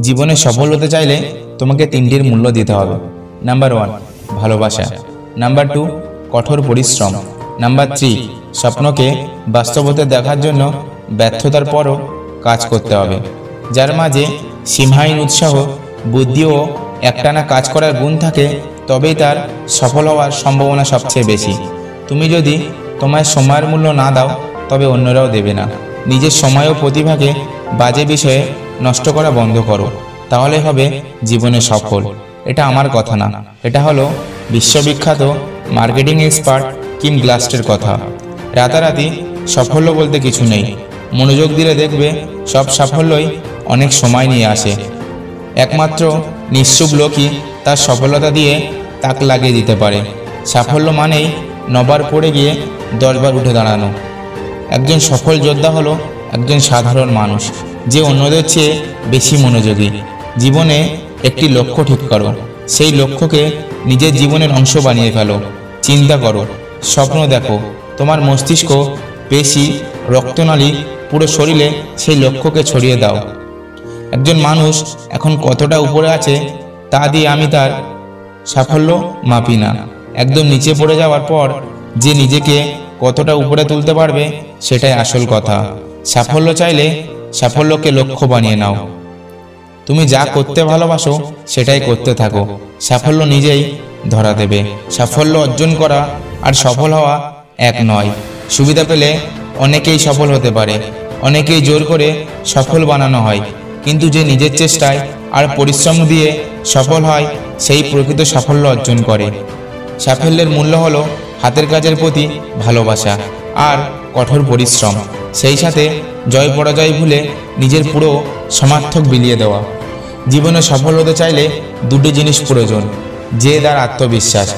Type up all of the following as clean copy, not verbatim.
জীবনে সফল হতে চাইলে তোমাকে তিনটির মূল্য দিতে হবে। নাম্বার 1 ভালোবাসা, নাম্বার 2 কঠোর পরিশ্রম, নাম্বার 3 স্বপ্নকে বাস্তবতা দেখার জন্য ব্যর্থতার পরও কাজ করতে হবে। যার মাঝে সীমাহীন উৎসাহ, বুদ্ধি ও একটানা কাজ করার গুণ থাকে, তবেই তার সফল হওয়ার সম্ভাবনা সবচেয়ে বেশি। তুমি যদি তোমার সময়ের মূল্য না দাও, তবে অন্যরাও দেবে না। নিজের সময় ও প্রতিভাকে বাজে বিষয়ে নষ্ট করা বন্ধ করো, তাহলে হবে জীবনে সফল। এটা আমার কথা না, এটা হলো বিশ্ববিখ্যাত মার্কেটিং এক্সপার্ট কিম গ্লাস্টের কথা। রাতারাতি সাফল্য বলতে কিছু নেই। মনোযোগ দিলে দেখবে সব সাফল্যই অনেক সময় নিয়ে আসে। একমাত্র নিশ্চুপ লোকই তার সফলতা দিয়ে তাক লাগিয়ে দিতে পারে। সাফল্য মানেই 9 বার পড়ে গিয়ে 10 বার উঠে দাঁড়ানো। একজন সফল যোদ্ধা হলো একজন সাধারণ মানুষ, যে অন্যদের চেয়ে বেশি মনোযোগী। জীবনে একটি লক্ষ্য ঠিক করো, সেই লক্ষ্যকে নিজের জীবনের অংশ বানিয়ে ফেলো। চিন্তা করো, স্বপ্ন দেখো, তোমার মস্তিষ্ক, পেশি, রক্তনালী, পুরো শরীরে সেই লক্ষ্যকে ছড়িয়ে দাও। একজন মানুষ এখন কতটা উপরে আছে তা দিয়ে আমি তার সাফল্য মাপি না। একদম নিচে পড়ে যাওয়ার পর যে নিজেকে কতটা উপরে তুলতে পারবে, সেটাই আসল কথা। সাফল্য চাইলে সাফল্যকে লক্ষ্য বানিয়ে নাও। তুমি যা করতে ভালোবাসো সেটাই করতে থাকো, সাফল্য নিজেই ধরা দেবে। সাফল্য অর্জন করা আর সফল হওয়া এক নয়। সুবিধা পেলে অনেকেই সফল হতে পারে, অনেকেই জোর করে সফল বানানো হয়, কিন্তু যে নিজের চেষ্টায় আর পরিশ্রম দিয়ে সফল হয়, সেই প্রকৃত সাফল্য অর্জন করে। সাফল্যের মূল্য হলো হাতের কাজের প্রতি ভালোবাসা আর কঠোর পরিশ্রম, সেই সাথে জয় পরাজয় ভুলে নিজের পুরো সমার্থক বিলিয়ে দেওয়া। জীবনে সফল হতে চাইলে দুটি জিনিস প্রয়োজন: জেদ আর আত্মবিশ্বাস।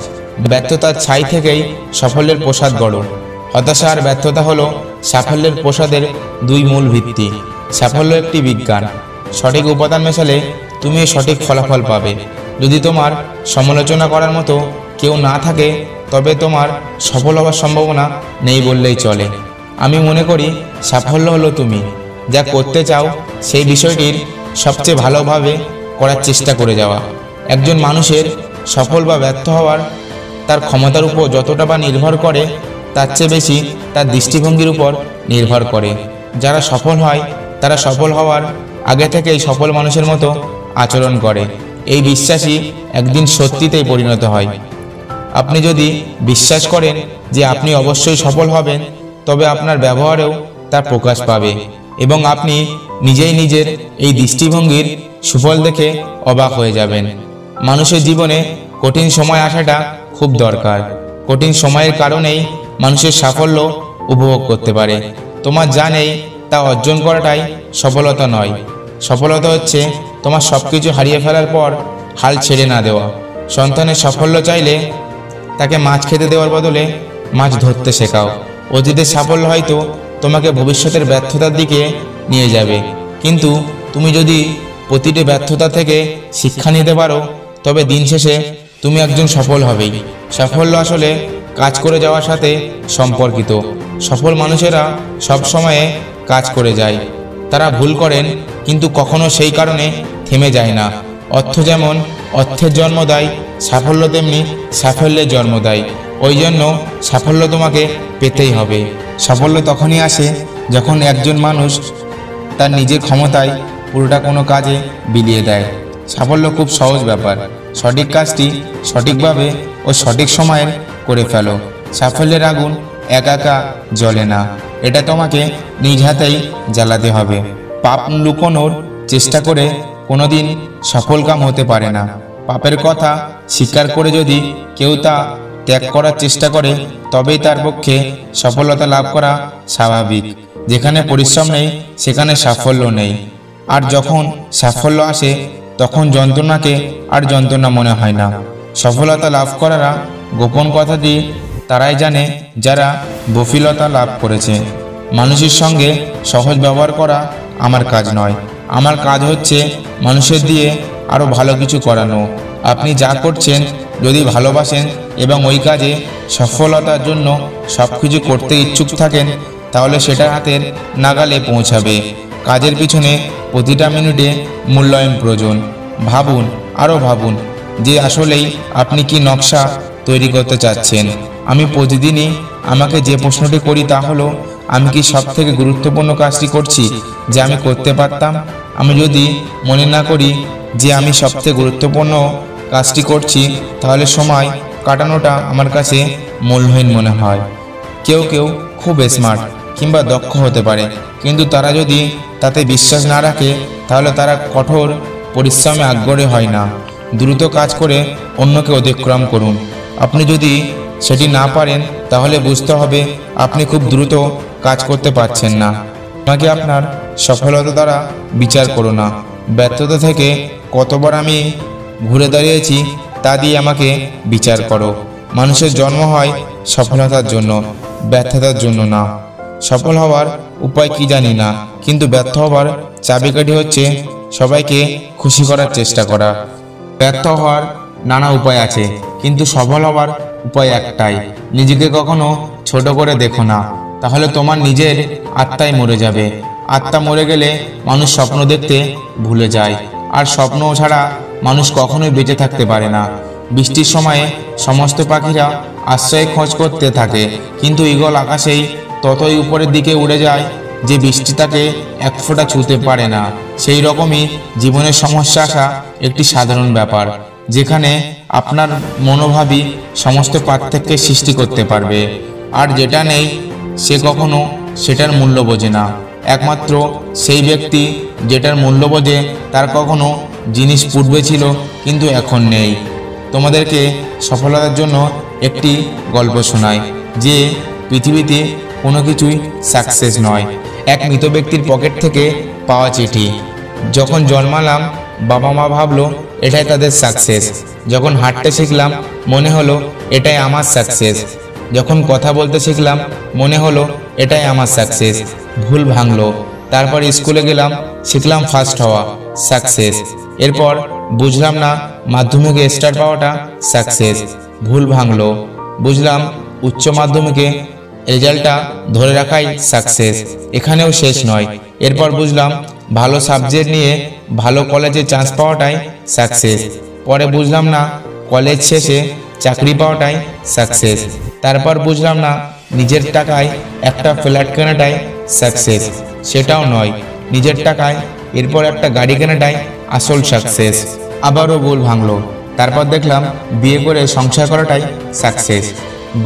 ব্যর্থতার ছাই থেকেই সাফল্যের প্রসাদ গড়ো। হতাশা আর ব্যর্থতা হলো সাফল্যের প্রসাদের দুই মূল ভিত্তি। সাফল্য একটি বিজ্ঞান, সঠিক উপাদান মেশালে তুমি সঠিক ফলাফল পাবে। যদি তোমার সমালোচনা করার মতো কেউ না থাকে, তবে তোমার সফল হওয়ার সম্ভাবনা নেই বললেই চলে। আমি মনে করি সাফল্য হলো তুমি যা করতে চাও সেই বিষয়টির সবচেয়ে ভালোভাবে করার চেষ্টা করে যাওয়া। একজন মানুষের সফল বা ব্যর্থ হওয়ার তার ক্ষমতার উপর যতটা বা নির্ভর করে, তার চেয়ে বেশি তার দৃষ্টিভঙ্গির উপর নির্ভর করে। যারা সফল হয় তারা সফল হওয়ার আগে থেকেই সফল মানুষের মতো আচরণ করে। এই বিশ্বাসই একদিন সত্যিতেই পরিণত হয়। আপনি যদি বিশ্বাস করেন যে আপনি অবশ্যই সফল হবেন, তবে আপনার ব্যবহারেও তার প্রকাশ পাবে এবং আপনি নিজেই নিজের এই দৃষ্টিভঙ্গির সুফল দেখে অবাক হয়ে যাবেন। মানুষের জীবনে কঠিন সময় আসাটা খুব দরকার। কঠিন সময়ের কারণেই মানুষের সাফল্য উপভোগ করতে পারে। তোমার যা নেই তা অর্জন করাটাই সফলতা নয়। সফলতা হচ্ছে তোমার সব কিছু হারিয়ে ফেলার পর হাল ছেড়ে না দেওয়া। সন্তানের সাফল্য চাইলে তাকে মাছ খেতে দেওয়ার বদলে মাছ ধরতে শেখাও। অতীতের সাফল্য হয়তো তোমাকে ভবিষ্যতের ব্যর্থতার দিকে নিয়ে যাবে, কিন্তু তুমি যদি প্রতিটি ব্যর্থতা থেকে শিক্ষা নিতে পারো, তবে দিন শেষে তুমি একজন সফল হবেই। সাফল্য আসলে কাজ করে যাওয়ার সাথে সম্পর্কিত। সফল মানুষেরা সব সময়ে কাজ করে যায়। তারা ভুল করেন, কিন্তু কখনো সেই কারণে থেমে যায় না। অর্থ যেমন অর্থের জন্ম দেয়, সাফল্য তেমনি সাফল্যের জন্ম দেয়। ওই জন্য সাফল্য তোমাকে পেতেই হবে। সাফল্য তখনই আসে যখন একজন মানুষ তার নিজের ক্ষমতায় পুরোটা কোনো কাজে বিলিয়ে দেয়। সাফল্য খুব সহজ ব্যাপার। সঠিক কাজটি সঠিকভাবে ও সঠিক সময়ে করে ফেলো। সাফল্যের আগুন একা একা জ্বলে না, এটা তোমাকে নিজ হাতেই জ্বালাতে হবে। পাপ লুকোনোর চেষ্টা করে কোনোদিন সফল কাম হতে পারে না। পাপের কথা স্বীকার করে যদি কেউ তা ত্যাগ করার চেষ্টা করে, তবেই তার পক্ষে সফলতা লাভ করা স্বাভাবিক। যেখানে পরিশ্রম নেই সেখানে সাফল্য নেই। আর যখন সাফল্য আসে তখন যন্ত্রণাকে আর যন্ত্রণা মনে হয় না। সফলতা লাভ করারা গোপন কথাটি তারাই জানে যারা বফিলতা লাভ করেছে। মানুষের সঙ্গে সহজ ব্যবহার করা আমার কাজ নয়। আমার কাজ হচ্ছে মানুষের দিয়ে আরও ভালো কিছু করানো। আপনি যা করছেন যদি ভালোবাসেন এবং ওই কাজে সফলতার জন্য সব কিছু করতে ইচ্ছুক থাকেন, তাহলে সেটা হাতের নাগালে পৌঁছাবে। কাজের পিছনে প্রতিটা মিনিটে মূল্যায়ন প্রয়োজন। ভাবুন, আরও ভাবুন যে আসলেই আপনি কি নকশা তৈরি করতে চাচ্ছেন। আমি প্রতিদিনই আমাকে যে প্রশ্নটি করি তা হলো, আমি কি সবথেকে গুরুত্বপূর্ণ কাজটি করছি যে আমি করতে পারতাম? আমি যদি মনে না করি যে আমি সবথেকে গুরুত্বপূর্ণ কাজটি করছি, তাহলে সময় কাটানোটা আমার কাছে মূল্যহীন মনে হয়। কেউ কেউ খুব স্মার্ট কিংবা দক্ষ হতে পারে, কিন্তু তারা যদি তাতে বিশ্বাস না রাখে তাহলে তারা কঠোর পরিশ্রমে আগ্রহী হয় না। দ্রুত কাজ করে অন্যকে অতিক্রম করুন। আপনি যদি সেটি না পারেন তাহলে বুঝতে হবে আপনি খুব দ্রুত কাজ করতে পারছেন না। আপনাকে আপনার সফলতা দ্বারা বিচার করো না। ব্যর্থতা থেকে কতবার আমি ঘুরে দাঁড়িয়েছি তা দিয়ে আমাকে বিচার করো। মানুষের জন্ম হয় সফলতার জন্য, ব্যর্থতার জন্য না। সফল হওয়ার উপায় কি জানি না, কিন্তু ব্যর্থ হওয়ার চাবিকাঠি হচ্ছে সবাইকে খুশি করার চেষ্টা করা। ব্যর্থ হওয়ার নানা উপায় আছে, কিন্তু সফল হওয়ার উপায় একটাই। নিজেকে কখনো ছোট করে দেখো না, তাহলে তোমার নিজের আত্মাই মরে যাবে। আত্মা মরে গেলে মানুষ স্বপ্ন দেখতে ভুলে যায়, আর স্বপ্ন ছাড়া মানুষ কখনোই বেঁচে থাকতে পারে না। বৃষ্টির সময়ে সমস্ত পাখিরা আশ্রয় খোঁজ করতে থাকে, কিন্তু ঈগল আকাশেই ততই উপরের দিকে উড়ে যায় যে বৃষ্টি তাকে এক ফোঁটা ছুঁতে পারে না। সেই রকমই জীবনের সমস্যা আসা একটি সাধারণ ব্যাপার, যেখানে আপনার মনোভাবই সমস্ত পার্থক্যের সৃষ্টি করতে পারবে। আর যেটা নেই সে কখনো সেটার মূল্য বোঝে না। একমাত্র সেই ব্যক্তি যেটার মূল্য বোঝে তার কখনো জিনিস পূর্বে ছিল কিন্তু এখন নেই। তোমাদেরকে সফলতার জন্য একটি গল্প শোনাই, যে পৃথিবীতে কোনো কিছুই সাকসেস নয়। এক মৃত ব্যক্তির পকেট থেকে পাওয়া চিঠি। যখন জন্মালাম বাবা মা ভাবলো এটাই তাদের সাকসেস। যখন হাঁটতে শিখলাম মনে হলো এটাই আমার সাকসেস। যখন কথা বলতে শিখলাম মনে হলো এটাই আমার সাকসেস। ভুল ভাঙলো। তারপর স্কুলে গেলাম, শিখলাম ফার্স্ট হওয়া, সাকসেস। এরপর বুঝলাম না মাধ্যমিকে স্টার পাওয়াটা সাকসেস। ভুল ভাঙলো। বুঝলাম উচ্চ মাধ্যমিকে রেজাল্টটা ধরে রাখাই সাকসেস। এখানেও শেষ নয়। এরপর বুঝলাম ভালো সাবজেক্ট নিয়ে ভালো কলেজে চান্স পাওয়াটাই সাকসেস। পরে বুঝলাম না কলেজ শেষে চাকরি পাওয়াটাই সাকসেস। তারপর বুঝলাম না নিজের টাকায় একটা ফ্ল্যাট কেনাটাই সাকসেস, সেটাও নয়। নিজের টাকায় এরপর একটা গাড়ি কেনাটাই আসল সাকসেস। আবারও ভুল ভাঙলো। তারপর দেখলাম বিয়ে করে সংসার করাটাই সাকসেস।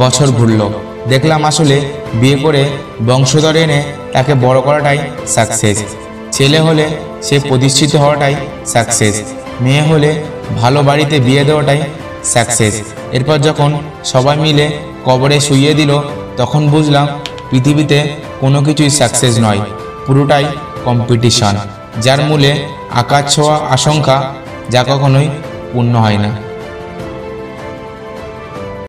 বছর ঘুরলো, দেখলাম আসলে বিয়ে করে বংশধর এনে তাকে বড় করাটাই সাকসেস। ছেলে হলে সে প্রতিষ্ঠিত হওয়াটাই সাকসেস। মেয়ে হলে ভালো বাড়িতে বিয়ে দেওয়াটাই সাকসেস। এরপর যখন সবাই মিলে কবরে শুইয়ে দিল তখন বুঝলাম পৃথিবীতে কোনো কিছুই সাকসেস নয়, পুরোটাই কম্পিটিশন, যার মূলে আকাশ ছোঁয়া আশঙ্কা, যা কখনোই পূর্ণ হয় না।